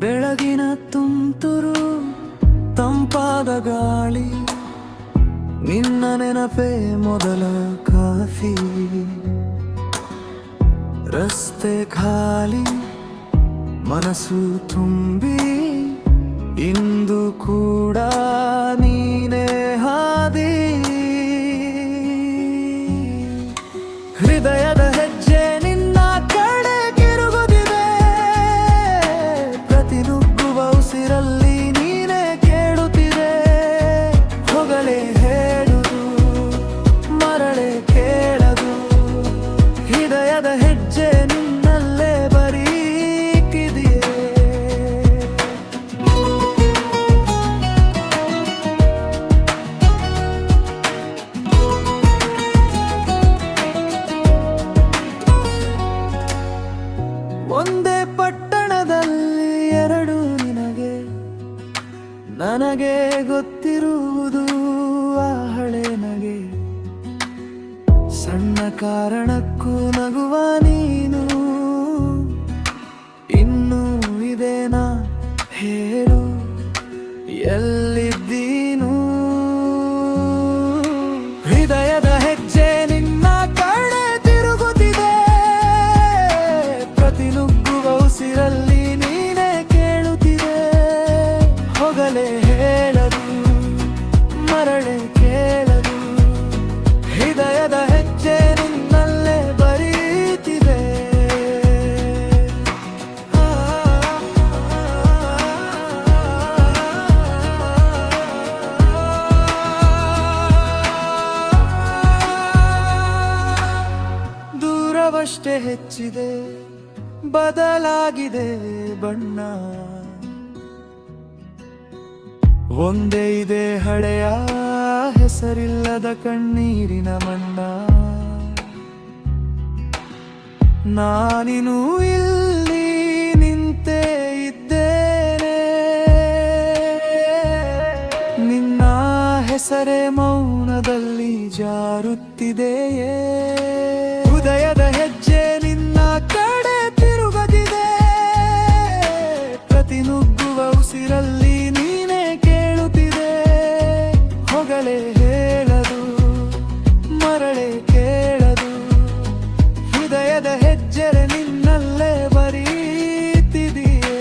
ಬೆಳಗಿನ ತುಂತುರು ತಂಪಾದ ಗಾಳಿ, ನಿನ್ನ ನೆನಪೇ ಮೊದಲ ಕಾಫಿ. ರಸ್ತೆ ಖಾಲಿ, ಮನಸ್ಸು ತುಂಬಿ, ಇಂದು ಕೂಡ ನೀನೇ ಹಾದಿ. ಹೃದಯದ ಹೆಜ್ಜೆ ನಿನ್ನ ಕಡೆ ತಿರುಗುತ್ತಿದೆ, ಪ್ರತಿ ನುಗ್ಗುವ ಉಸಿರಲ್ಲಿ ನೀನೇ ಕೇಳುತ್ತಿದೆ. ಹೊಗಳೇ ಹೇಳುದು, ಮರಳೆ ಕೇಳದು, ಹೃದಯದ ಹೆಜ್ಜೆ ನಿನ್ನಲ್ಲೇ ಬರೀಕಿದೆಯೇ. ಒಂದೇ ಪಟ್ಟಣದಲ್ಲಿ ಎರಡು ನಿನಗೆ, ನನಗೆ ಗೊತ್ತಿರುವುದು ಆ ಹಳೆ ನಗೆ. ಸಣ್ಣ ಕಾರಣಕ್ಕೂ ನಗುವ ನೀನು, ಇನ್ನೂ ಇದೇನಾ ಹೇಳು, ಎಲ್ಲಿದ್ದೀನು. ಹೃದಯದ ಹೆಜ್ಜೆ ನಿನ್ನ ಕಡೆ ತಿರುಗುತ್ತಿದೆ, ಪ್ರತಿ ನುಗ್ಗುವ ಉಸಿರಲ್ಲಿ ನೀನೇ ಕೇಳುತ್ತಿದೆ. ಹೊಗಲೇ ಹೇಳದು, ಮರಳೆ ಕೇಳದು, ಹೃದಯದ ಹೆಜ್ಜೆ ನಿನ್ನಲ್ಲೇ ಬರೀತಿದೆ. ದೂರವಷ್ಟೇ ಹೆಚ್ಚಿದೆ, ಬದಲಾಗಿದೆ ಬಣ್ಣ. ಒಂದೇ ಇದೆ ಹಳೆಯ ಹೆಸರಿಲ್ಲದ ಕಣ್ಣೀರಿನ ಮಣ್ಣ. ನಾನಿನ್ನು ಇಲ್ಲಿ ನಿಂತೇ ಇದ್ದೇನೆ, ನಿನ್ನ ಹೆಸರೇ ಮೌನದಲ್ಲಿ ಜಾರುತ್ತಿದೆಯೇ. ಹೃದಯದ ಹೆಜ್ಜೆ ನಿನ್ನ ಕಡೆ ತಿರುಗದಿದೆ, ಪ್ರತಿ ನುಗ್ಗುವ ಉಸಿರಲ್ಲಿ ನೀನೇ ಕೇಳುತ್ತಿದೆ. ಹೊಗಳೇ ಹೇಳದು, ಮರಳೆ ಕೇಳದು, ಹೃದಯದ ಹೆಜ್ಜೆ ನಿನ್ನಲ್ಲೇ ಬರೀತಿದೆಯೇ.